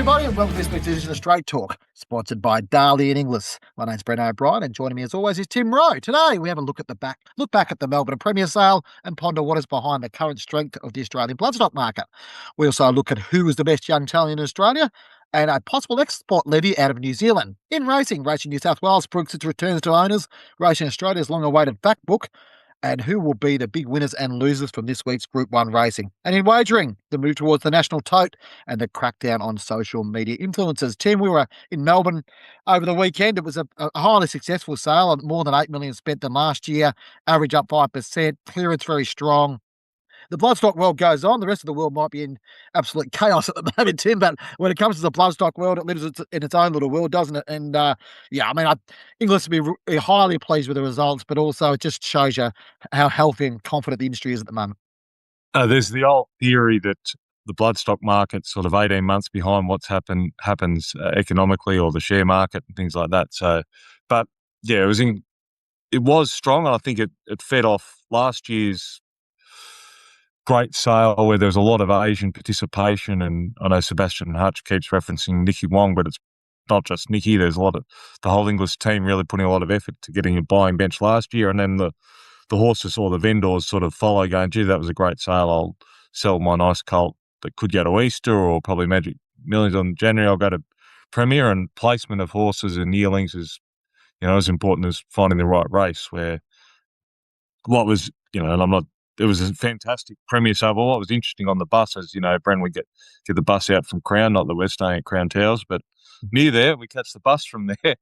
everybody, and welcome to this week's edition of Straight Talk, sponsored by Darley and Inglis. My name's Bren O'Brien, and joining me as always is Tim Rowe. Today we have a look back at the Melbourne Premier Sale and ponder what is behind the current strength of the Australian bloodstock market. We also look at who is the best young talent in Australia and a possible export levy out of New Zealand. In racing, Racing New South Wales proves its returns to owners, Racing Australia's long-awaited fact book, and who will be the big winners and losers from this week's Group 1 racing. And in wagering, the move towards the national tote and the crackdown on social media influencers. Tim, we were in Melbourne over the weekend. It was a highly successful sale, more than $8 million spent than last year, average up 5%, clearance very strong. The bloodstock world goes on. The rest of the world might be in absolute chaos at the moment, Tim, but when it comes to the bloodstock world, it lives in its own little world, doesn't it? And England will be highly pleased with the results, but also it just shows you how healthy and confident the industry is at the moment. There's the old theory that the bloodstock market's sort of 18 months behind what's happens economically, or the share market and things like that. So, but yeah, it was strong, and I think it fed off last year's great sale where there was a lot of Asian participation. And I know Sebastian Hutch keeps referencing Nicky Wong, but it's not just Nicky. There's the whole English team really putting a lot of effort to getting a buying bench last year, and then the horses or the vendors sort of follow, going, gee, that was a great sale. I'll sell my nice colt that could go to Easter, or probably Magic Millions on January. I'll go to Premier. And placement of horses and yearlings is, as important as finding the right race. Where what was, it was a fantastic Premier sale. But what was interesting on the bus is, Bren, we get the bus out from Crown, not that we're staying at Crown Towers, but near there, we catch the bus from there.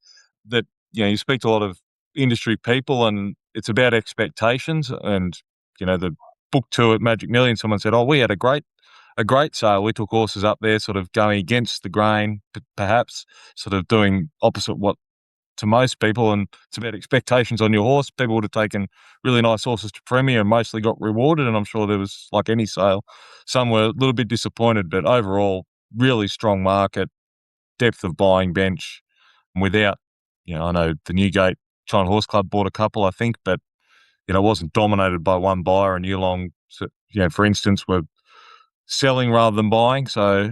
That, you speak to a lot of industry people, and it's about expectations. And, the book two at Magic Million, someone said, we had a great sale. We took horses up there sort of going against the grain, perhaps sort of doing opposite what to most people. And it's about expectations on your horse. People would have taken really nice horses to Premier and mostly got rewarded. And I'm sure there was, like any sale, some were a little bit disappointed, but overall, really strong market, depth of buying bench. And without, I know the Newgate China Horse Club bought a couple, I think, but, it wasn't dominated by one buyer. And Yearlong, for instance, were selling rather than buying. So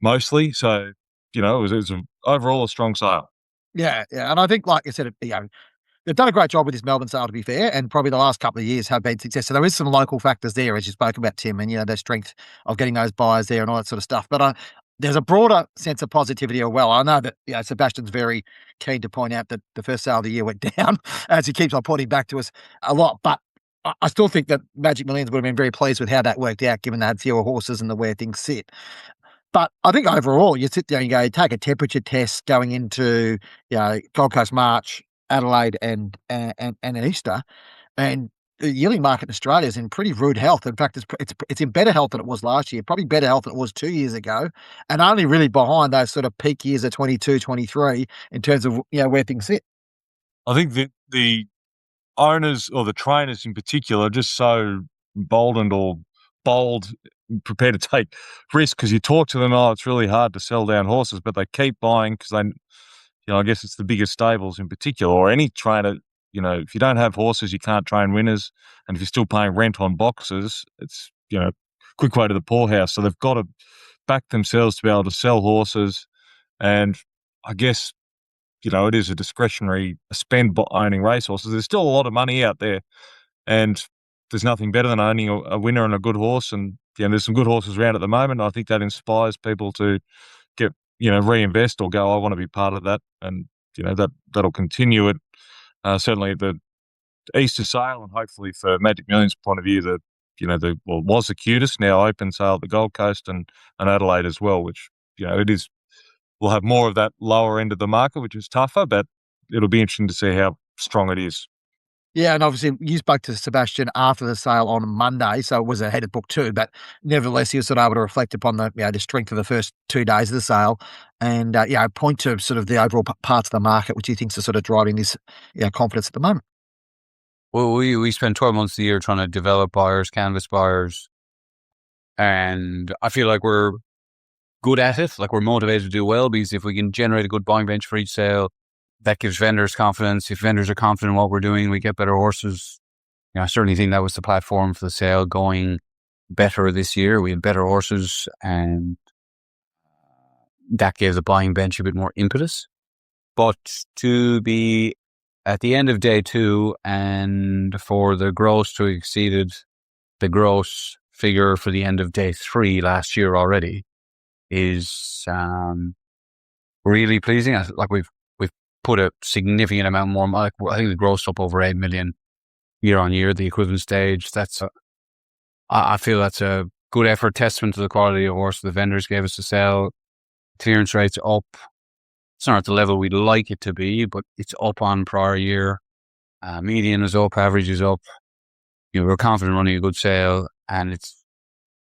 mostly. So, it was overall a strong sale. Yeah. And I think, like I said, they've done a great job with this Melbourne sale, to be fair, and probably the last couple of years have been success. So there is some local factors there, as you spoke about, Tim, and, their strength of getting those buyers there and all that sort of stuff. But there's a broader sense of positivity as well. I know that Sebastian's very keen to point out that the first sale of the year went down, as he keeps on pointing back to us a lot. But I still think that Magic Millions would have been very pleased with how that worked out, given they had fewer horses and the way things sit. But I think overall, you sit there and you take a temperature test going into Gold Coast March, Adelaide, and Easter, and the yearling market in Australia is in pretty rude health. In fact, it's in better health than it was last year, probably better health than it was 2 years ago, and only really behind those sort of peak years of 22, 23 in terms of where things sit. I think that the owners, or the trainers in particular, are just so bold, prepared to take risks, because you talk to them, it's really hard to sell down horses, but they keep buying because they, I guess it's the biggest stables in particular, or any trainer. If you don't have horses, you can't train winners. And if you're still paying rent on boxes, it's, quick way to the poorhouse. So they've got to back themselves to be able to sell horses. And I guess, it is a discretionary spend owning racehorses. There's still a lot of money out there, and there's nothing better than owning a winner and a good horse. And there's some good horses around at the moment. I think that inspires people to get, reinvest or go, I want to be part of that. And, that'll continue it. Certainly at the Easter sale, and hopefully for Magic Millions' point of view, was the cutest, now open sale at the Gold Coast and Adelaide as well, which, it is. We'll have more of that lower end of the market, which is tougher, but it'll be interesting to see how strong it is. Yeah, and obviously you spoke to Sebastian after the sale on Monday, so it was ahead of book two, but nevertheless he was sort of able to reflect upon the strength of the first 2 days of the sale, and point to sort of the overall parts of the market which he thinks are sort of driving this confidence at the moment. Well, we spend 12 months a year trying to develop buyers, canvas buyers, and I feel like we're good at it, like we're motivated to do well, because if we can generate a good buying bench for each sale, that gives vendors confidence. If vendors are confident in what we're doing, we get better horses. I certainly think that was the platform for the sale going better this year. We had better horses, and that gave the buying bench a bit more impetus. But to be at the end of day 2 and for the gross to have exceeded the gross figure for the end of day 3 last year already is really pleasing. Like we've put a significant amount more. Like I think the gross up over 8 million year on year, the equivalent stage. I feel that's a good effort, testament to the quality of horse the vendors gave us to sell. Clearance rates up. It's not at the level we'd like it to be, but it's up on prior year. Median is up, average is up. We're confident running a good sale, and it's.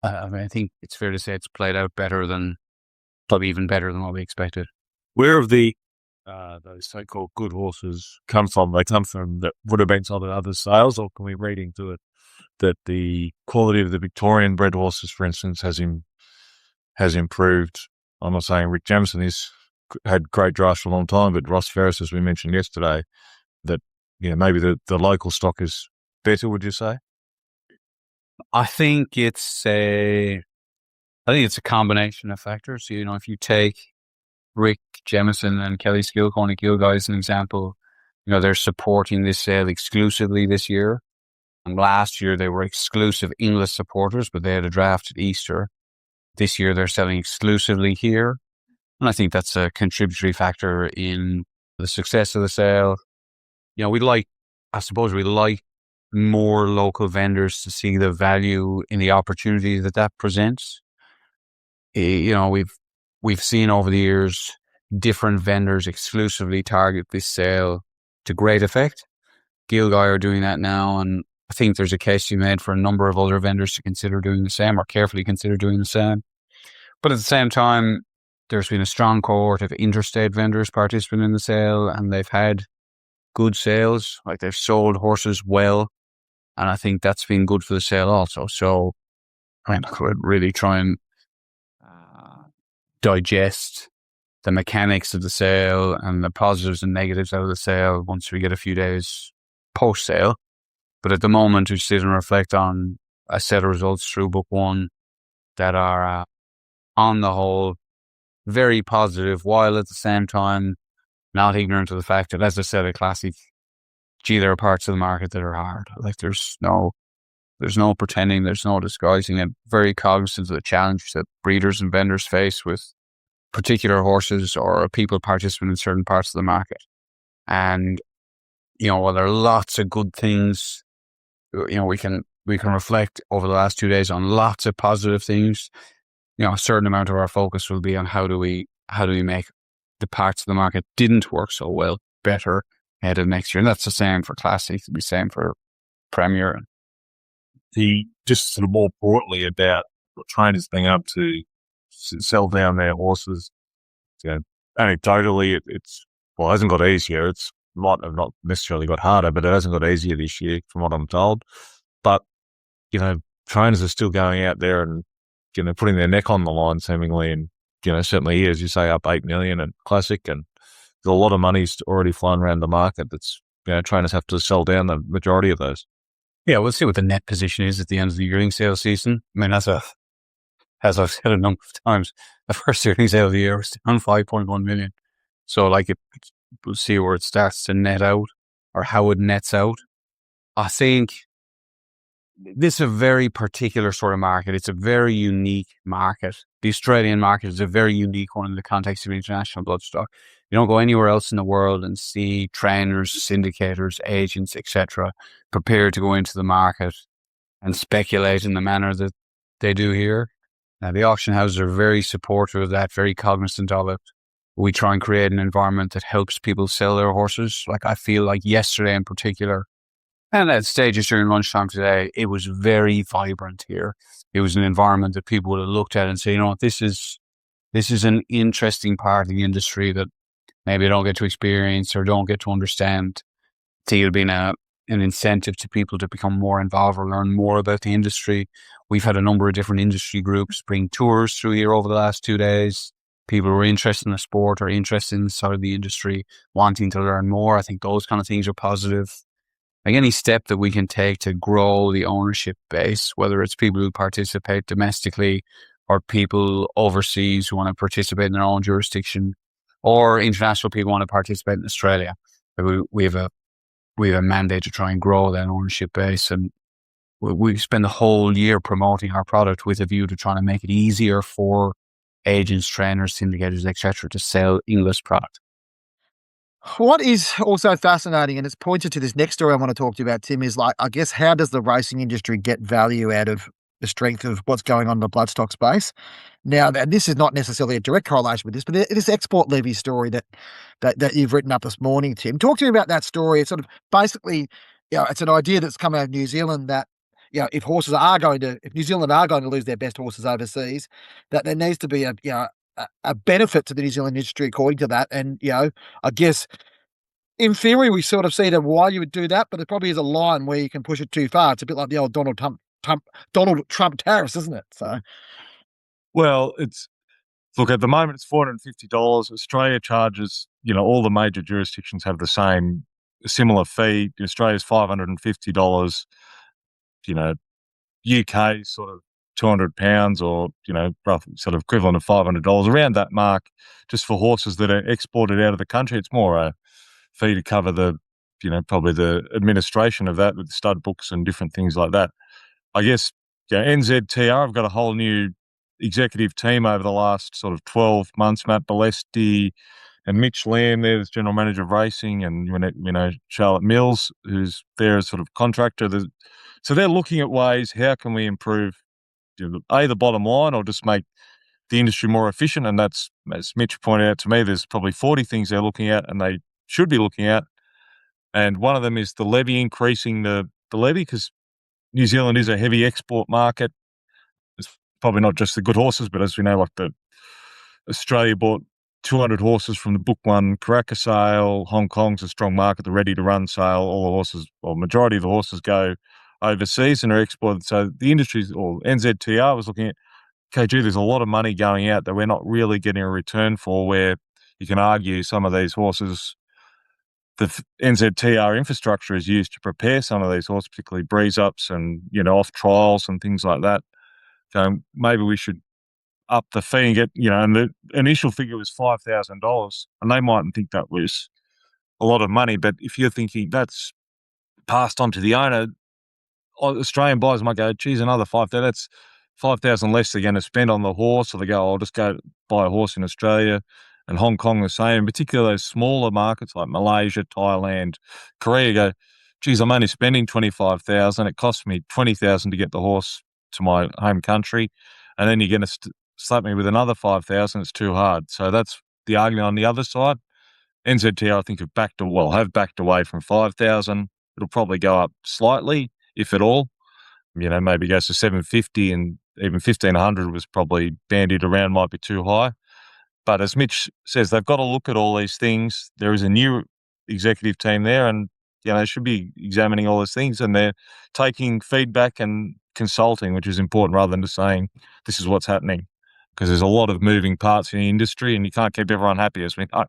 I think it's fair to say it's played out probably even better than what we expected. Where have those so-called good horses come from? They come from that would have been sold at other sales, or can we read into it that the quality of the Victorian bred horses, for instance, has improved? I'm not saying Rick Jamieson had great drafts for a long time, but Ross Ferris, as we mentioned yesterday, that maybe the local stock is better. Would you say? I think it's a combination of factors. If you take Rick Jamieson and Kelly Skilcone Gilguy as an example, they're supporting this sale exclusively this year. And last year they were exclusive English supporters, but they had a draft at Easter. This year they're selling exclusively here. And I think that's a contributory factor in the success of the sale. We like more local vendors to see the value in the opportunity that presents. We've seen over the years different vendors exclusively target this sale to great effect. Gilguy are doing that now, and I think there's a case to be made for a number of other vendors to consider doing the same or carefully consider doing the same. But at the same time, there's been a strong cohort of interstate vendors participating in the sale, and they've had good sales. Like they've sold horses well, and I think that's been good for the sale also. So I could really try and digest the mechanics of the sale and the positives and negatives out of the sale once we get a few days post-sale. But at the moment, we sit and reflect on a set of results through book 1 that are, on the whole, very positive, while at the same time not ignorant of the fact that, as I said, a classic, there are parts of the market that are hard. Like there's no pretending, there's no disguising it. Very cognizant of the challenge that breeders and vendors face with particular horses or people participating in certain parts of the market. And, while there are lots of good things, we can reflect over the last 2 days on lots of positive things. A certain amount of our focus will be on how do we make the parts of the market didn't work so well better ahead of next year. And that's the same for Classic, it'll be the same for Premier. Just sort of more broadly about trainers being able to sell down their horses. Anecdotally, it hasn't got easier. It's might have not necessarily got harder, but it hasn't got easier this year from what I'm told. But, trainers are still going out there and, putting their neck on the line seemingly. And, certainly, as you say, up 8 million at Classic, and there's a lot of money's already flying around the market that's, trainers have to sell down the majority of those. Yeah, we'll see what the net position is at the end of the yearling sale season. I mean, as I've said a number of times, the first yearling sale of the year was down 5.1 million. So, we'll see where it starts to net out or how it nets out. I think this is a very particular sort of market. It's a very unique market. The Australian market is a very unique one in the context of international bloodstock. You don't go anywhere else in the world and see trainers, syndicators, agents, etc., prepared to go into the market and speculate in the manner that they do here. Now, the auction houses are very supportive of that, very cognizant of it. We try and create an environment that helps people sell their horses. I feel like yesterday in particular, and at stages during lunchtime today, it was very vibrant here. It was an environment that people would have looked at and say, this is an interesting part of the industry that maybe I don't get to experience or don't get to understand. I think it'll be an incentive to people to become more involved or learn more about the industry. We've had a number of different industry groups bring tours through here over the last 2 days. People who are interested in the sport or interested in the side of the industry, wanting to learn more. I think those kind of things are positive. Any step that we can take to grow the ownership base, whether it's people who participate domestically or people overseas who want to participate in their own jurisdiction, or international people want to participate in Australia. We have a mandate to try and grow that ownership base, and we spend the whole year promoting our product with a view to trying to make it easier for agents, trainers, syndicators, etc., to sell English product. What is also fascinating, and it's pointed to this next story I want to talk to you about, Tim, is like, I guess, how does the racing industry get value out of the strength of what's going on in the bloodstock space? Now, and this is not necessarily a direct correlation with this, but this export levy story that you've written up this morning, Tim. Talk to me about that story. It's sort of basically, it's an idea that's come out of New Zealand that, if New Zealand are going to lose their best horses overseas, that there needs to be a benefit to the New Zealand industry according to that. And, I guess in theory, we sort of see why you would do that, but there probably is a line where you can push it too far. It's a bit like the old Donald Trump tariffs, isn't it? So, Well, look, at the moment it's $450. Australia charges, all the major jurisdictions have the similar fee. Australia's $550. UK sort of £200 or, roughly sort of equivalent of $500, around that mark, just for horses that are exported out of the country. It's more a fee to cover probably the administration of that with stud books and different things like that. I guess, NZTR have got a whole new executive team over the last sort of 12 months. Matt Balesti and Mitch Lamb, there's general manager of racing, and, Charlotte Mills, who's there as sort of contractor. So they're looking at ways, how can we improve, the bottom line, or just make the industry more efficient? And that's, as Mitch pointed out to me, there's probably 40 things they're looking at and they should be looking at. And one of them is the levy, increasing the levy, because New Zealand is a heavy export market. It's probably not just the good horses, but as we know, like Australia bought 200 horses from the Book One Karaka sale. Hong Kong's a strong market, the Ready to Run sale. All the horses, or majority of the horses, go overseas and are exported. So the industries, or NZTR, was looking at, okay, there's a lot of money going out that we're not really getting a return for, where you can argue some of these horses, the NZTR infrastructure is used to prepare some of these horses, particularly breeze-ups and, off trials and things like that. So maybe we should up the fee and get, and the initial figure was $5,000, and they mightn't think that was a lot of money, but if you're thinking that's passed on to the owner, Australian buyers might go, geez, another $5,000, that's $5,000 less they're going to spend on the horse, or they go, I'll just go buy a horse in Australia. And Hong Kong the same, in particular those smaller markets like Malaysia, Thailand, Korea, go, geez, I'm only spending $25,000. It costs me $20,000 to get the horse to my home country, and then you're going to slap me with another $5,000. It's too hard. So that's the argument on the other side. NZTR, I think, have backed away from $5,000. It'll probably go up slightly, if at all. Maybe goes to $750, and even $1,500 was probably bandied around, might be too high. But as Mitch says, they've got to look at all these things. There is a new executive team there, and they should be examining all those things, and they're taking feedback and consulting, which is important, rather than just saying this is what's happening, because there's a lot of moving parts in the industry, and you can't keep everyone happy, as we know.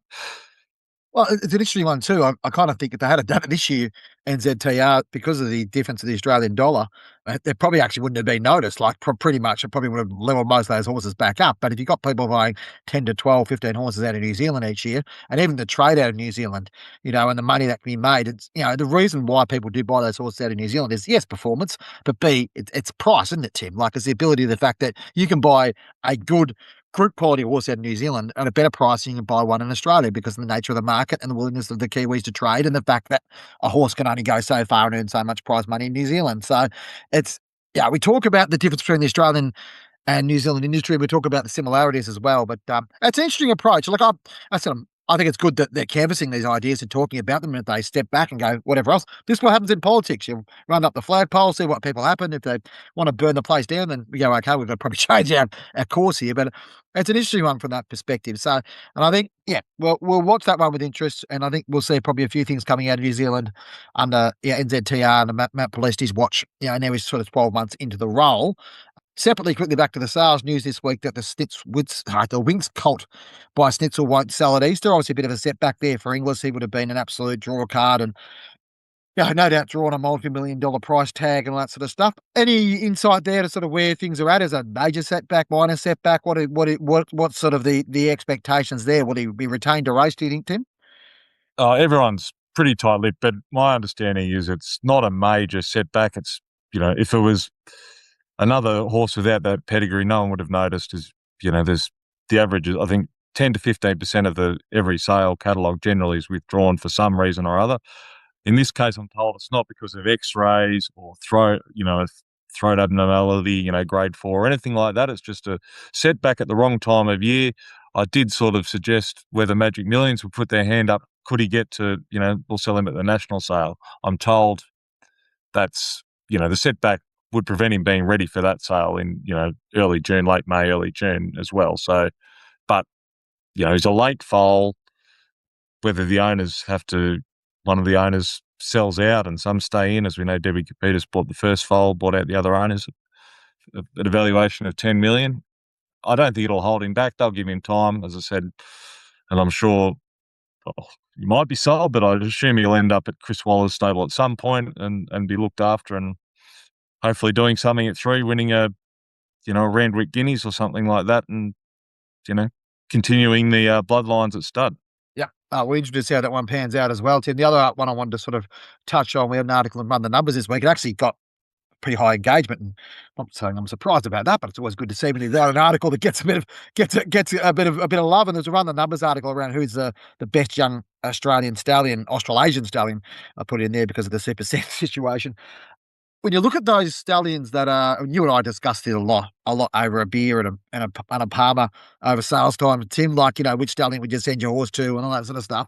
Well, it's an interesting one too. I kind of think if they had done it this year, NZTR, because of the difference of the Australian dollar, they probably actually wouldn't have been noticed. Like pretty much, it probably would have leveled most of those horses back up. But if you've got people buying 10 to 12, 15 horses out of New Zealand each year, and even the trade out of New Zealand, and the money that can be made, it's, the reason why people do buy those horses out of New Zealand is, yes, performance, but B, it's price, isn't it, Tim? Like, it's the ability, the fact that you can buy a good group quality horse out of New Zealand at a better price than you can buy one in Australia, because of the nature of the market and the willingness of the Kiwis to trade, and the fact that a horse can only go so far and earn so much prize money in New Zealand. So it's, we talk about the difference between the Australian and New Zealand industry. We talk about the similarities as well, but it's an interesting approach. Like I think it's good that they're canvassing these ideas and talking about them, and if they step back and go, whatever else, this is what happens in politics. You run up the flagpole, see what people happen. If they want to burn the place down, then we go, okay, we've got to probably change our course here. But it's an interesting one from that perspective. So, and I think, we'll watch that one with interest, and I think we'll see probably a few things coming out of New Zealand under NZTR and Matt Palesti's watch. Now he's sort of 12 months into the role. Separately, quickly back to the sales news this week, that the Winx Colt by Snitzel won't sell at Easter. Obviously, a bit of a setback there for Inglis. He would have been an absolute draw card, and Yeah, no doubt drawing a multi-million-dollar price tag and all that sort of stuff. Any insight there to sort of where things are at? Is a major setback, minor setback? What's sort of the expectations there? Will he be retained to race, do you think, Tim? Everyone's pretty tight-lipped, but my understanding is it's not a major setback. It's, if it was another horse without that pedigree, no one would have noticed. There's the average is, I think, 10 to 15% of every sale catalogue generally is withdrawn for some reason or other. In this case, I'm told it's not because of X-rays or throat abnormality, grade 4 or anything like that. It's just a setback at the wrong time of year. I did sort of suggest whether Magic Millions would put their hand up. Could he get to, we'll sell him at the national sale? I'm told that's, the setback would prevent him being ready for that sale in, early June, late May, early June as well. So, but, he's a late foal. Whether one of the owners sells out and some stay in, as we know, Debbie Capitas bought the first foal, bought out the other owners at a valuation of 10 million. I don't think it'll hold him back. They'll give him time, as I said, and I'm sure he might be sold, but I'd assume he'll end up at Chris Waller's stable at some point and be looked after and hopefully doing something at 3, winning a Randwick Guineas or something like that, and continuing the bloodlines at stud. Yeah, we're interested to see how that one pans out as well, Tim. The other one I wanted to sort of touch on, we had an article and run the numbers this week. It actually got pretty high engagement, and I'm not saying I'm surprised about that, but it's always good to see when there's an article that gets a bit of love. And there's a run the numbers article around who's the best young Australasian stallion. I put it in there because of the Super Set situation. When you look at those stallions that are, you and I discussed it a lot over a beer and a Palmer over sales time. Tim, which stallion would you send your horse to and all that sort of stuff.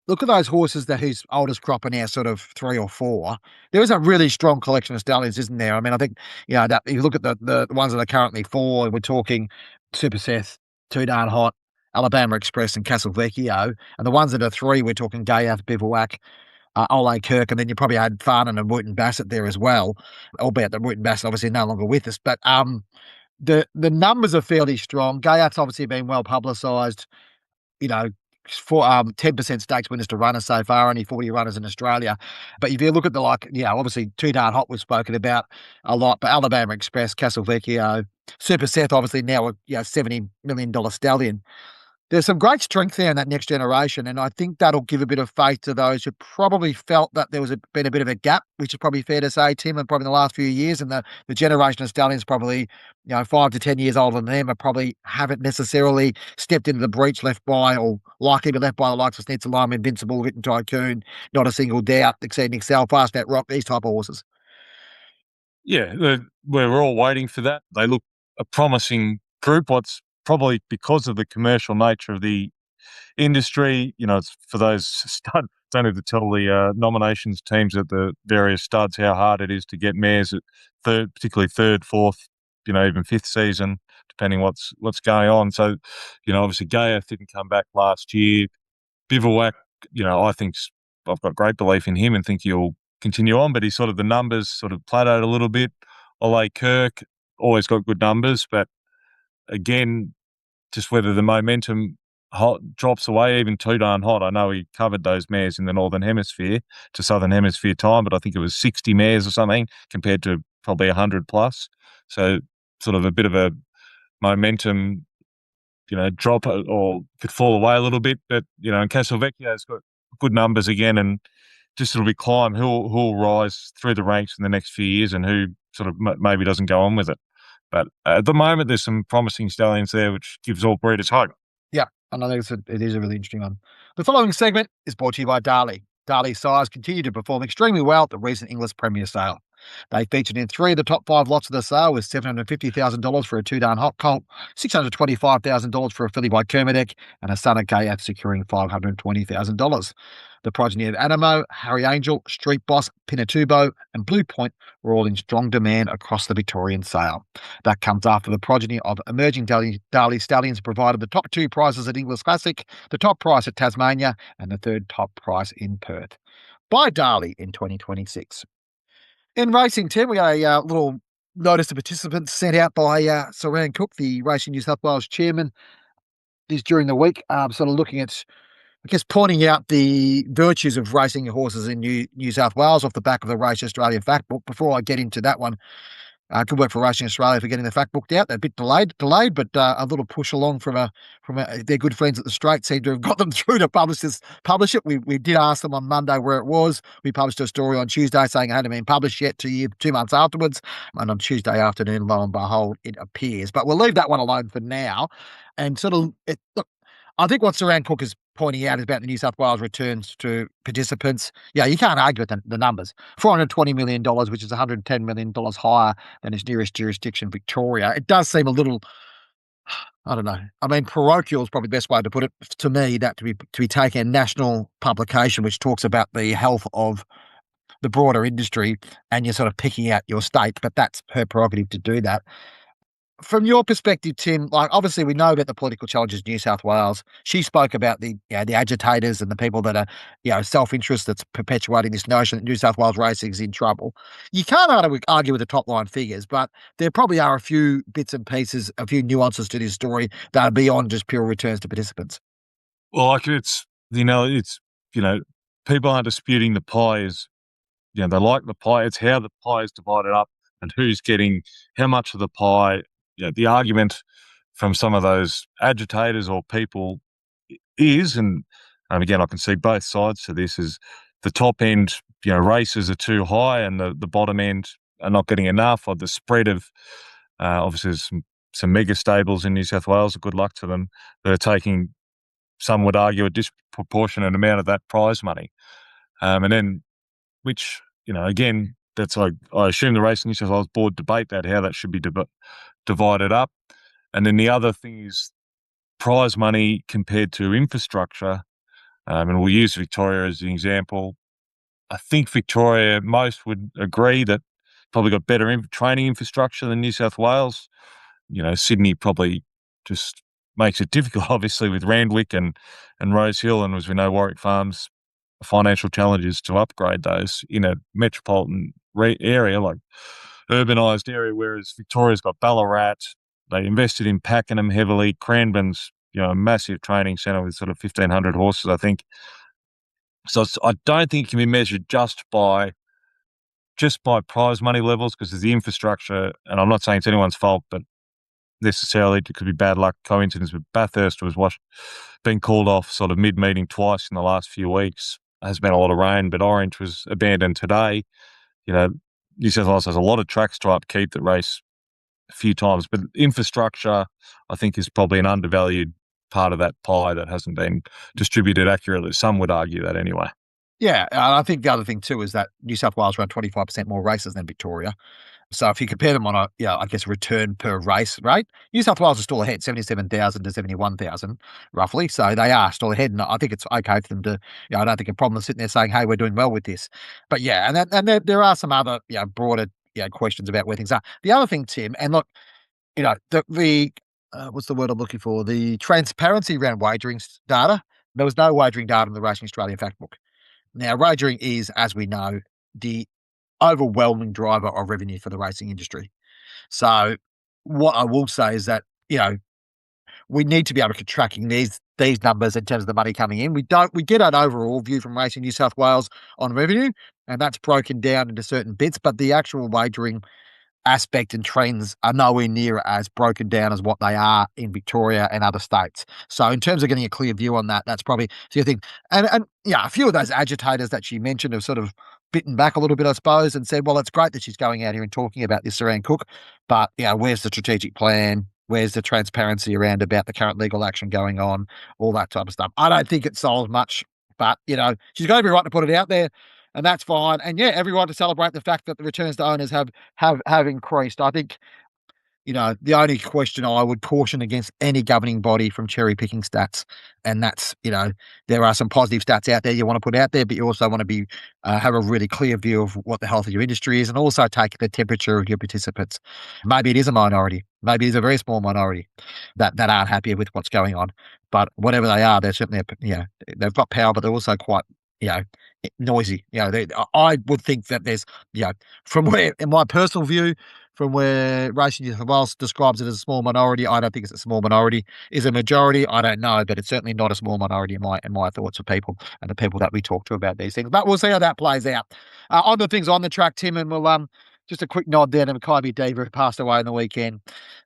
Look at those horses whose oldest crop are now sort of 3 or 4. There is a really strong collection of stallions, isn't there? I mean, I think, that if you look at the ones that are currently 4, we're talking Super Seth, Too Darn Hot, Alabama Express and Castle Vecchio. And the ones that are 3, we're talking Gayaf, Bivouac, Ole Kirk, and then you probably had Farnan and Wooten Bassett there as well, albeit that Wooten Bassett obviously no longer with us. But the numbers are fairly strong. Gayaf's obviously been well publicised, for 10% stakes winners to runners so far, only 40 runners in Australia. But if you look at obviously Too Darn Hot we've spoken about a lot, but Alabama Express, Castle Vecchio, Super Seth, obviously now a $70 million stallion. There's some great strength there in that next generation, and I think that'll give a bit of faith to those who probably felt that there was been a bit of a gap, which is probably fair to say, Tim, and probably in the last few years, and the generation of stallions probably 5 to 10 years older than them probably haven't necessarily stepped into the breach left by or likely to be left by the likes of Snitzer Lime, Invincible, Written Tycoon, Not a Single Doubt, Exceeding Excel, Fast Out Rock, these type of horses. Yeah, we're all waiting for that. They look a promising group. What's probably because of the commercial nature of the industry, it's for those studs. Don't have to tell the nominations teams at the various studs how hard it is to get mares at particularly 3rd, 4th, even 5th season, depending what's going on. So, obviously Gayaf didn't come back last year. Bivouac, I've got great belief in him and think he'll continue on, but he's the numbers sort of plateaued a little bit. Ole Kirk always got good numbers, but again, just whether the momentum drops away, even Too Darn Hot. I know he covered those mares in the Northern Hemisphere to Southern Hemisphere time, but I think it was 60 mares or something compared to probably 100 plus. So sort of a bit of a momentum, drop or could fall away a little bit. But, and Castle Vecchio's got good numbers again, and just it'll be climb who'll rise through the ranks in the next few years and who sort of maybe doesn't go on with it. But at the moment, there's some promising stallions there, which gives all breeders hope. Yeah, and I think it is a really interesting one. The following segment is brought to you by Darley. Darley sires continue to perform extremely well at the recent English Premier Sale. They featured in 3 of the top 5 lots of the sale, with $750,000 for a Too Darn Hot colt, $625,000 for a filly by Kermadec, and a son of Gayaf securing $520,000. The progeny of Animo, Harry Angel, Street Boss, Pinatubo, and Blue Point were all in strong demand across the Victorian sale. That comes after the progeny of emerging Darley stallions provided the top 2 prizes at English Classic, the top prize at Tasmania, and the 3rd top prize in Perth. By Darley in 2026. In racing, Tim, we got a little notice to participants sent out by Saran Cook, the Racing New South Wales chairman, this during the week, sort of looking at guess, pointing out the virtues of racing your horses in New South Wales off the back of the Race Australia fact book. Before I get into that one, good work for Racing Australia for getting the fact booked out. They're a bit delayed, but a little push along from their good friends at the Straight seem to have got them through to publish it. We did ask them on Monday where it was. We published a story on Tuesday saying it hadn't been published yet 2 months afterwards. And on Tuesday afternoon, lo and behold, it appears. But we'll leave that one alone for now. And look, I think what Saran Cook is pointing out is about the New South Wales returns to participants. Yeah, you can't argue with the numbers. $420 million, which is $110 million higher than its nearest jurisdiction, Victoria. It does seem a little, I don't know. I mean, parochial is probably the best way to put it to me, that to be taking a national publication which talks about the health of the broader industry and you're sort of picking out your state, but that's her prerogative to do that. From your perspective, Tim, like obviously we know about the political challenges in New South Wales. She spoke about the agitators and the people that are self-interest that's perpetuating this notion that New South Wales racing is in trouble. You can't argue with the top line figures, but there probably are a few bits and pieces, a few nuances to this story that are beyond just pure returns to participants. Well, like people aren't disputing the pie is, they like the pie. It's how the pie is divided up and who's getting how much of the pie. The argument from some of those agitators or people is, and again, I can see both sides to this, is the top end, races are too high and the bottom end are not getting enough, or the spread of, obviously there's some mega stables in New South Wales, good luck to them, that are taking, some would argue, a disproportionate amount of that prize money. And then, which, again, that's I assume the Racing New South Wales board debate that, how that should be divided up. And then the other thing is prize money compared to infrastructure. And we'll use Victoria as an example. I think Victoria, most would agree that probably got better training infrastructure than New South Wales. Sydney probably just makes it difficult, obviously, with Randwick and Rose Hill, and as we know, Warwick Farms, financial challenges to upgrade those in a metropolitan area, like urbanised area, whereas Victoria's got Ballarat. They invested in Pakenham heavily. Cranbourne's, a massive training centre with sort of 1,500 horses, I think. So I don't think it can be measured just by prize money levels, because there's the infrastructure, and I'm not saying it's anyone's fault, but necessarily it could be bad luck, coincidence. But Bathurst was been called off sort of mid-meeting twice in the last few weeks. There's been a lot of rain, but Orange was abandoned today. New South Wales has a lot of tracks to upkeep that race a few times, but infrastructure, I think, is probably an undervalued part of that pie that hasn't been distributed accurately. Some would argue that anyway. Yeah, and I think the other thing too is that New South Wales run 25% more races than Victoria. So if you compare them on a, return per race rate, New South Wales is still ahead, 77,000 to 71,000, roughly. So they are still ahead, and I think it's okay for them to, I don't think a problem is sitting there saying, hey, we're doing well with this. But yeah, and there are some other, broader, questions about where things are. The other thing, Tim, and look, the what's the word I'm looking for? The transparency around wagering data. There was no wagering data in the Racing Australia fact book. Now, wagering is, as we know, the overwhelming driver of revenue for the racing industry. So what I will say is that, we need to be able to tracking these numbers in terms of the money coming in. We get an overall view from Racing New South Wales on revenue, and that's broken down into certain bits, but the actual wagering aspect and trends are nowhere near as broken down as what they are in Victoria and other states. So in terms of getting a clear view on that, that's probably the thing. And a few of those agitators that she mentioned have sort of bitten back a little bit, I suppose, and said, well, it's great that she's going out here and talking about this Saran Cook, but where's the strategic plan? Where's the transparency around about the current legal action going on? All that type of stuff. I don't think it solves much, but she's got every right to put it out there. And that's fine. And everyone to celebrate the fact that the returns to owners have increased. I think, the only question I would caution against any governing body from cherry picking stats, and that's, there are some positive stats out there you want to put out there, but you also want to have a really clear view of what the health of your industry is, and also take the temperature of your participants. Maybe it is a minority. Maybe it's a very small minority that aren't happy with what's going on. But whatever they are, they're certainly, they've got power, but they're also quite, noisy. I would think that there's, from where, in my personal view, from where Racing New South Wales describes it as a small minority. I don't think it's a small minority. Is it a majority? I don't know, but it's certainly not a small minority in my thoughts of people and the people that we talk to about these things. But we'll see how that plays out. On the things on the track, Tim, and we'll just a quick nod there to Makybe Diva, who passed away on the weekend,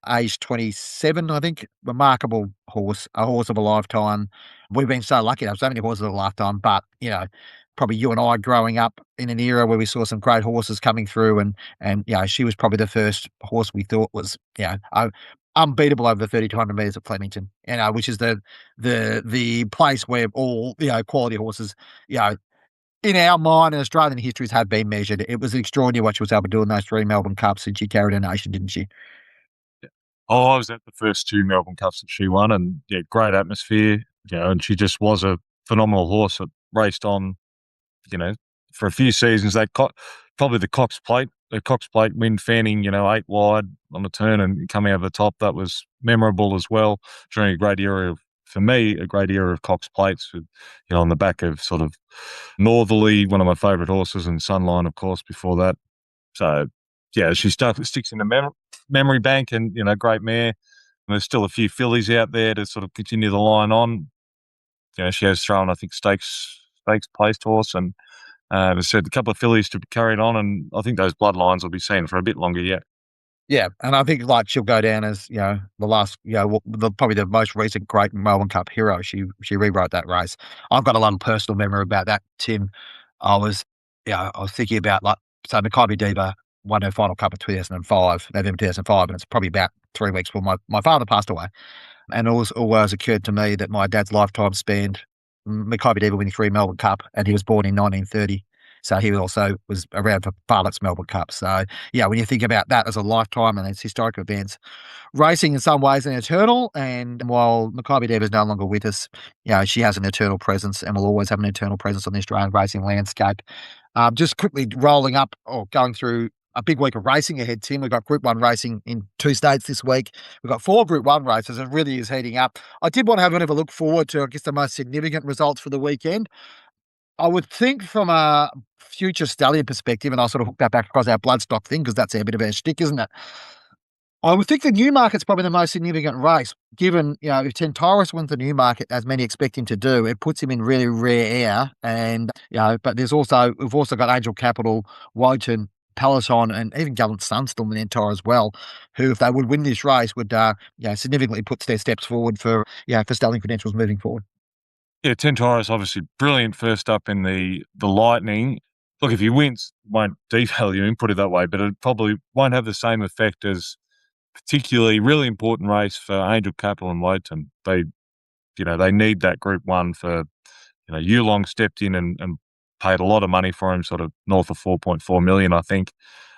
aged 27, I think. Remarkable horse, a horse of a lifetime. We've been so lucky to have so many horses of a lifetime, but, probably you and I growing up in an era where we saw some great horses coming through and she was probably the first horse we thought was, unbeatable over the 3,200 metres at Flemington, which is the place where all, quality horses, in our mind, in Australian histories have been measured. It was extraordinary what she was able to do in those 3 Melbourne Cups, and she carried a nation, didn't she? Oh, I was at the first 2 Melbourne Cups that she won, and great atmosphere, and she just was a phenomenal horse that raced on, for a few seasons. Probably the Cox Plate win fanning, 8 wide on the turn and coming over the top. That was memorable as well during a great era of Cox Plates, with, on the back of sort of Northerly, one of my favourite horses, and Sunline, of course, before that. So, she sticks in the memory bank, and, great mare. And there's still a few fillies out there to sort of continue the line on. She has thrown, I think, stakes placed horse, and as I said, a couple of fillies to be carried on, and I think those bloodlines will be seen for a bit longer yet. Yeah, and I think she'll go down as the last, probably the most recent great Melbourne Cup hero. She rewrote that race. I've got a lot of personal memory about that, Tim. I was thinking about Makybe Diva won her final cup in 2005, November 2005, and it's probably about 3 weeks before my father passed away. And it always occurred to me that my dad's lifetime spanned Makybe Diva winning 3 Melbourne Cup, and he was born in 1930. So he also was around for Bartlett's Melbourne Cup. So, when you think about that as a lifetime and its historical events, racing in some ways an eternal. And while Makybe Diva is no longer with us, she has an eternal presence and will always have an eternal presence on the Australian racing landscape. Just quickly rolling up or going through a big week of racing ahead, Tim. We've got Group 1 racing in 2 states this week. We've got 4 Group 1 races. It really is heating up. I did want to have a bit of a look forward to, I guess, the most significant results for the weekend. I would think from a future stallion perspective, and I'll sort of hook that back across our bloodstock thing, because that's a bit of our shtick, isn't it? I would think the Newmarket's probably the most significant race, given, if Centaurus wins the Newmarket, as many expect him to do, it puts him in really rare air. And, but we've also got Angel Capital, Wotan, Peloton, and even Gallant Sun still in the Centaur as well, who, if they would win this race, would, significantly put their steps forward for stallion credentials moving forward. Yeah, Centaurus obviously brilliant first up in the Lightning. Look, if he wins, won't devalue him, put it that way, but it probably won't have the same effect as particularly really important race for Angel Capital and Wotan. They need that Group 1 for, Yulong stepped in and paid a lot of money for him, sort of north of 4.4 million, I think,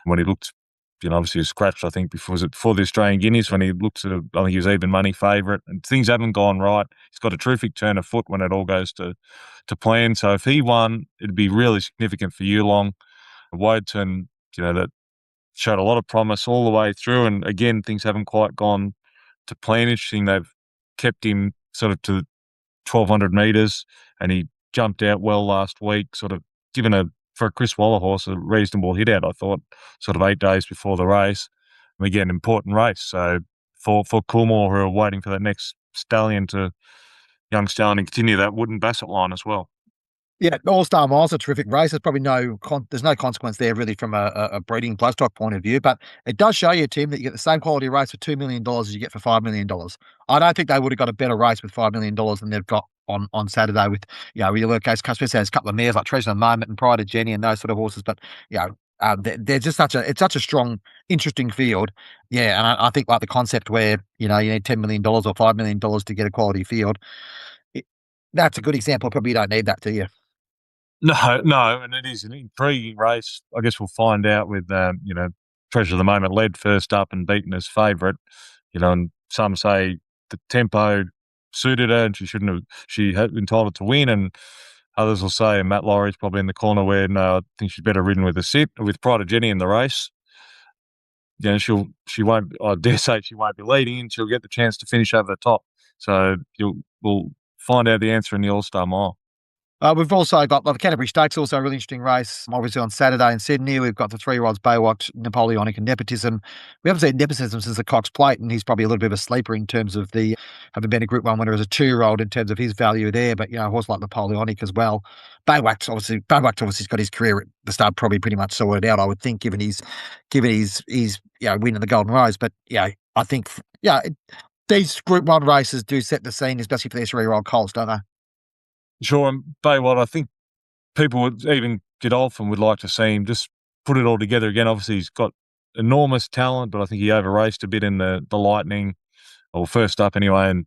when he looked, obviously he was scratched, I think, before the Australian Guineas, when he looked at I think he was even money favourite, and things haven't gone right. He's got a terrific turn of foot when it all goes to plan. So if he won, it'd be really significant for Yulong. Wotan, that showed a lot of promise all the way through, and again, things haven't quite gone to plan. Interesting, they've kept him sort of to 1,200 metres, and he jumped out well last week, sort of given for a Chris Waller horse, a reasonable hit out, I thought, sort of 8 days before the race. And again, important race. So for Coolmore, who are waiting for that next young stallion to continue that Wood and Bassett line as well. Yeah, All-Star Mile's a terrific race. There's probably there's no consequence there really from a breeding bloodstock point of view, but it does show you, Tim, that you get the same quality race for $2 million as you get for $5 million. I don't think they would have got a better race with $5 million than they've got on Saturday with, you look at Cuspis has a couple of mares like Treasure of the Moment and Pride of Jenny and those sort of horses, but, they're just it's such a strong, interesting field. Yeah, and I think like the concept where, you need $10 million or $5 million to get a quality field, that's a good example. Probably you don't need that, do you? No, and it is an intriguing race. I guess we'll find out with, Treasure of the Moment led first up and beaten as favourite, and some say the tempo suited her and she had entitled to win, and others will say Matt Laurie's probably in the corner where, no, I think she's better ridden with a sit, with Pride of Jenny in the race. She won't, I dare say she won't be leading, and she'll get the chance to finish over the top. So we'll find out the answer in the All-Star Mile. We've also got the Canterbury Stakes, also a really interesting race. Obviously on Saturday in Sydney, we've got the 3-year-olds Baywatch, Napoleonic and Nepotism. We haven't seen Nepotism since the Cox Plate, and he's probably a little bit of a sleeper in terms of the having been a Group 1 winner as a 2-year-old in terms of his value there. But, a horse like Napoleonic as well. Baywatch obviously has got his career at the start probably pretty much sorted out, I would think, given his win in the Golden Rose. But, I think, these Group 1 races do set the scene, especially for their 3-year-old colts, don't they? Sure, and Baywatch, I think people would, even Godolphin would like to see him just put it all together again. Obviously, he's got enormous talent, but I think he over-raced a bit in the Lightning, or first up anyway. And,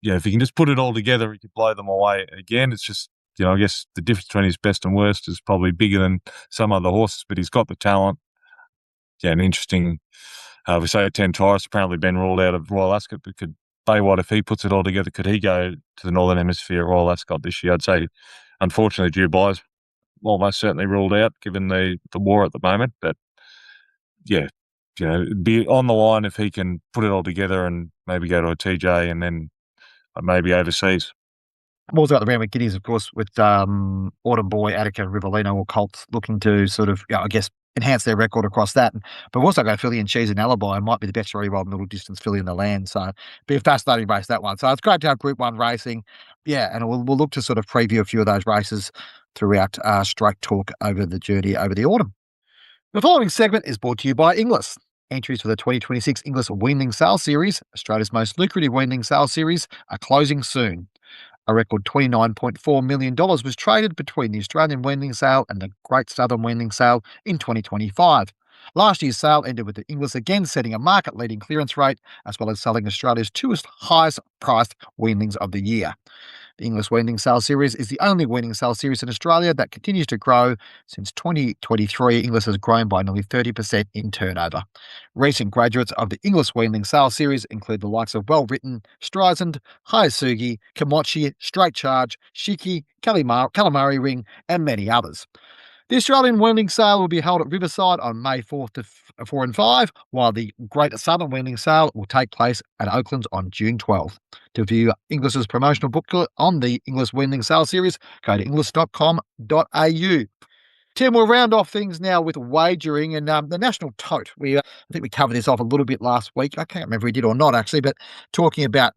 if he can just put it all together, he could blow them away again. It's just, I guess the difference between his best and worst is probably bigger than some other horses, but he's got the talent. Yeah, and interesting. We say 10 Taurus, apparently been ruled out of Royal Ascot, but could Baywatch, if he puts it all together, could he go to the Northern Hemisphere Royal Ascot this year? I'd say, unfortunately, Dubai's almost certainly ruled out given the war at the moment. But, it'd be on the line if he can put it all together and maybe go to a TJ and then maybe overseas. I've also got the Randwick Guineas, of course, with Autumn Boy, Attica, Rivellino, or Colts looking to sort of, enhance their record across that. But we've also got Filly and Cheese and Alibi. It might be the best 3-year-old middle distance filly in the land. So be a fascinating race, that one. So it's great to have Group 1 racing. Yeah, and we'll look to sort of preview a few of those races throughout Strike Talk over the journey over the autumn. The following segment is brought to you by Inglis. Entries for the 2026 Inglis Weanling Sale Series, Australia's most lucrative Weanling Sale Series, are closing soon. A record $29.4 million was traded between the Australian Weanling Sale and the Great Southern Weanling Sale in 2025. Last year's sale ended with the Inglis again setting a market-leading clearance rate, as well as selling Australia's 2 highest-priced weanlings of the year. The Inglis Weanling Sale Series is the only weanling sale series in Australia that continues to grow. Since 2023, Inglis has grown by nearly 30% in turnover. Recent graduates of the Inglis Weanling Sale Series include the likes of Well-Written, Streisand, Hayasugi, Komochi, Straight Charge, Shiki, Calamari Ring, and many others. The Australian Weanling Sale will be held at Riverside on May 4th to 4 and 5, while the Great Southern Weanling Sale will take place at Oaklands on June 12th. To view Inglis's promotional booklet on the Inglis Weanling Sale Series, go to inglis.com.au. Tim, we'll round off things now with wagering and the National Tote. I think we covered this off a little bit last week. I can't remember if we did or not, actually, but talking about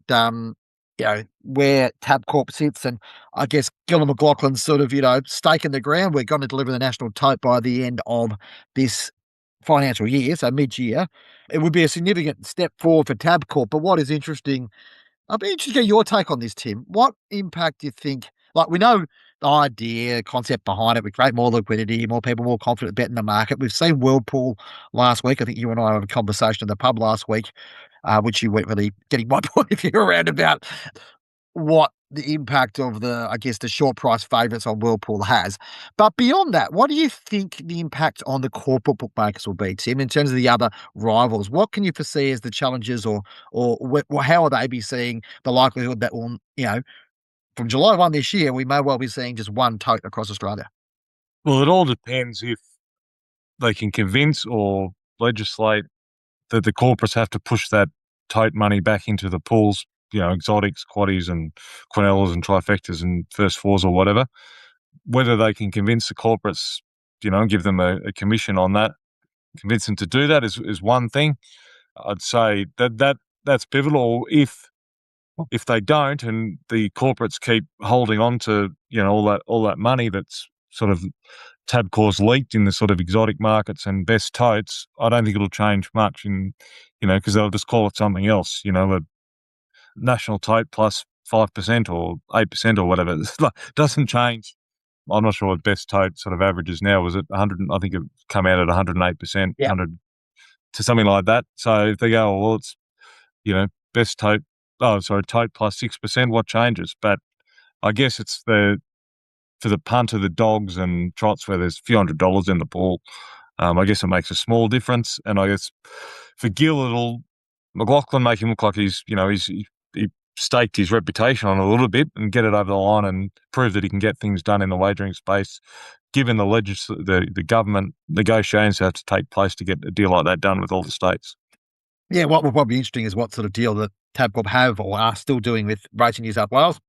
where Tabcorp sits, and I guess Gillon McLaughlin's sort of, stake in the ground. We're going to deliver the National Tote by the end of this financial year, so mid-year. It would be a significant step forward for Tabcorp, but what is interesting, I'd be interested to get your take on this, Tim. What impact do you think, we know the idea, concept behind it, we create more liquidity, more people, more confident betting the market. We've seen Whirlpool last week. I think you and I had a conversation in the pub last week, which you weren't really getting my point of view around about what the impact of the short price favourites on Whirlpool has. But beyond that, what do you think the impact on the corporate bookmakers will be, Tim, in terms of the other rivals? What can you foresee as the challenges, or how will they be seeing the likelihood that will, from July 1 this year, we may well be seeing just one tote across Australia? Well, it all depends if they can convince or legislate that the corporates have to push that tote money back into the pools, exotics, quaddies and quinellas and trifectas and first fours or whatever. Whether they can convince the corporates, give them a commission on that, convince them to do that is one thing. I'd say that's pivotal. If they don't, and the corporates keep holding on to all that money that's sort of Tabcorp's leaked in the sort of exotic markets and best totes, I don't think it'll change much because they'll just call it something else, a national tote plus 5% or 8% or whatever. It doesn't change. I'm not sure what best tote sort of averages now. Was it 100? I think it come out at 108%, Yeah. 100 to something like that. So if they go, well, it's, best tote, tote plus 6%, what changes? But I guess it's for the punter, the dogs and trots where there's a few $100s in the pool. I guess it makes a small difference. And I guess for Gill, it'll McLaughlin make him look like he staked his reputation on a little bit and get it over the line and prove that he can get things done in the wagering space, given the government negotiations have to take place to get a deal like that done with all the states. Yeah, what will probably be interesting is what sort of deal that Tabcorp have or are still doing with Racing New South Wales.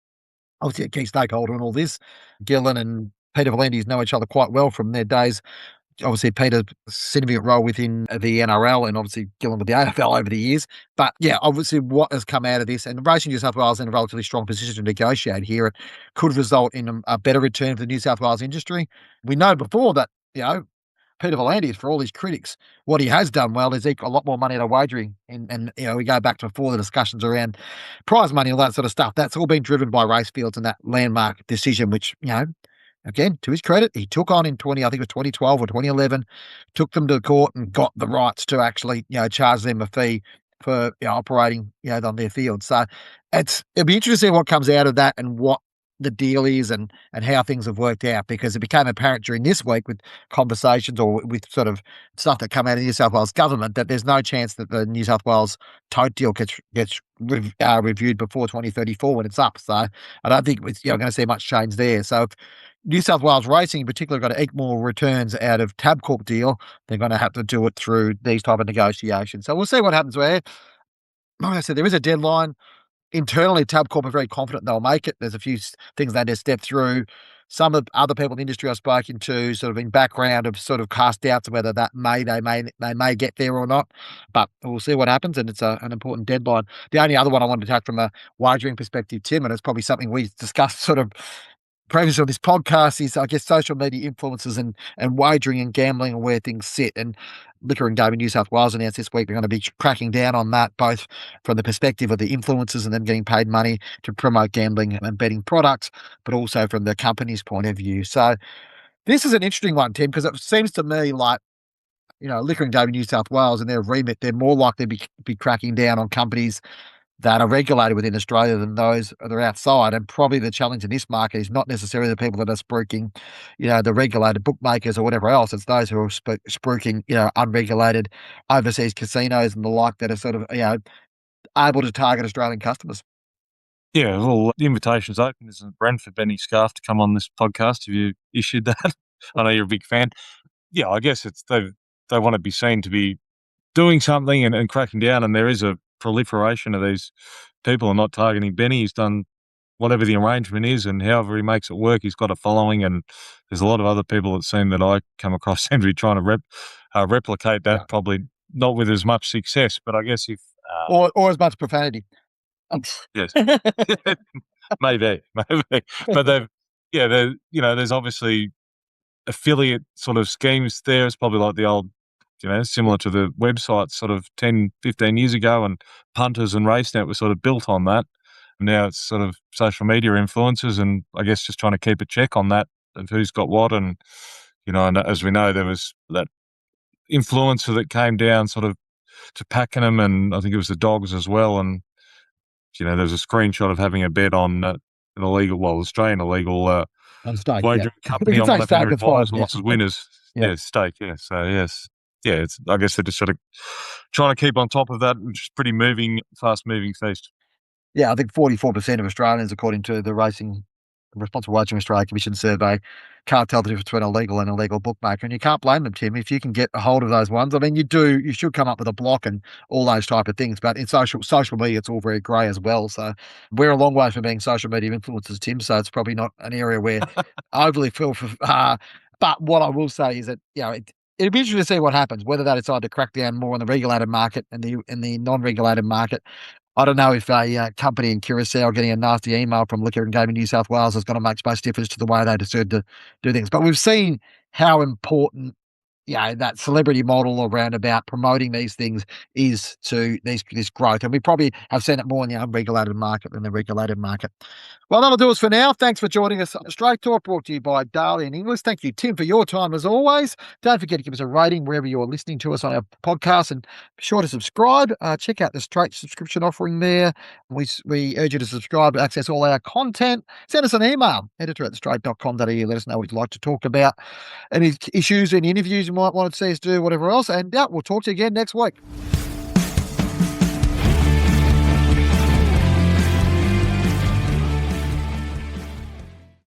obviously a key stakeholder in all this. Gillen and Peter V'landys know each other quite well from their days. Obviously, Peter, significant role within the NRL and obviously Gillen with the AFL over the years. But yeah, obviously what has come out of this, and Racing New South Wales in a relatively strong position to negotiate here, it could result in a better return for the New South Wales industry. We know before that, Peter V'landys, for all his critics, what he has done well is equal a lot more money to wagering. And we go back to before the discussions around prize money, all that sort of stuff. That's all been driven by race fields and that landmark decision, which, again, to his credit, he took on in 2012 or 2011, took them to court and got the rights to actually, charge them a fee for operating, on their field. So it'll be interesting to see what comes out of that and what the deal is and how things have worked out, because it became apparent during this week with conversations or with sort of stuff that come out of the New South Wales government that there's no chance that the New South Wales tote deal gets reviewed before 2034 when it's up. So I don't think it's going to see much change there. So if New South Wales Racing in particular got to eke more returns out of Tabcorp deal, they're going to have to do it through these type of negotiations. So we'll see what happens there. Like I said, there is a deadline. Internally, Tabcorp are very confident they'll make it. There's a few things they had to step through. Some of other people in the industry I've spoken to sort of in background have sort of cast doubts whether they may get there or not. But we'll see what happens, and it's an important deadline. The only other one I wanted to touch from a wagering perspective, Tim, and it's probably something we discussed sort of previously on this podcast, is I guess social media influences and wagering and gambling and where things sit. And Liquor and Gaming New South Wales announced this week they're going to be cracking down on that, both from the perspective of the influencers and them getting paid money to promote gambling and betting products, but also from the company's point of view. So this is an interesting one, Tim, because it seems to me like, Liquor and Gaming New South Wales and their remit, they're more likely to be cracking down on companies that are regulated within Australia than those that are outside. And probably the challenge in this market is not necessarily the people that are spruiking, the regulated bookmakers or whatever else. It's those who are spruiking, unregulated overseas casinos and the like that are sort of, able to target Australian customers. Yeah, well, the invitation's open. Isn't Bren for Benny Scarf to come on this podcast? Have you issued that? I know you're a big fan. Yeah, I guess they want to be seen to be doing something and cracking down, and there is a proliferation of these people and not targeting Benny. He's done whatever the arrangement is, and however he makes it work, he's got a following, and there's a lot of other people that seem that I come across seem to be trying to replicate that, probably not with as much success, but I guess if... or as much profanity. Yes. maybe. But there's obviously affiliate sort of schemes there. It's probably like the old, similar to the websites sort of 10, 15 years ago, and Punters and RaceNet was sort of built on that. And now it's sort of social media influencers, and I guess just trying to keep a check on that of who's got what. And, and as we know, there was that influencer that came down sort of to Pakenham, and I think it was the Dogs as well. And, there was a screenshot of having a bet on an Australian illegal wagering company on left-hand advisors, lots of winners. Yeah, stake, yeah. So, yes. Yeah, I guess they're just sort of trying to keep on top of that, which is pretty fast-moving feast. Yeah, I think 44% of Australians, according to the Responsible Wagering Australia Commission survey, can't tell the difference between a legal and illegal bookmaker, and you can't blame them, Tim. If you can get a hold of those ones, I mean, you should come up with a block and all those type of things. But in social media, it's all very grey as well. So we're a long way from being social media influencers, Tim. So it's probably not an area where overly feel for. But what I will say is that it'll be interesting to see what happens, whether they decide to crack down more on the regulated market and the non-regulated market. I don't know if a company in Curacao getting a nasty email from Liquor and Gaming New South Wales is going to make much difference to the way they decide to do things. But we've seen how important that celebrity model around about promoting these things is to this growth. And we probably have seen it more in the unregulated market than the regulated market. Well, that'll do us for now. Thanks for joining us on Straight Talk, brought to you by Dalian English. Thank you, Tim, for your time as always. Don't forget to give us a rating wherever you're listening to us on our podcast, and be sure to subscribe. Check out the Straight subscription offering there. We urge you to subscribe to access all our content. Send us an email, editor@straight.com.au. Let us know what you'd like to talk about, any issues, any interviews you might want to see us do, whatever else. And we'll talk to you again next week.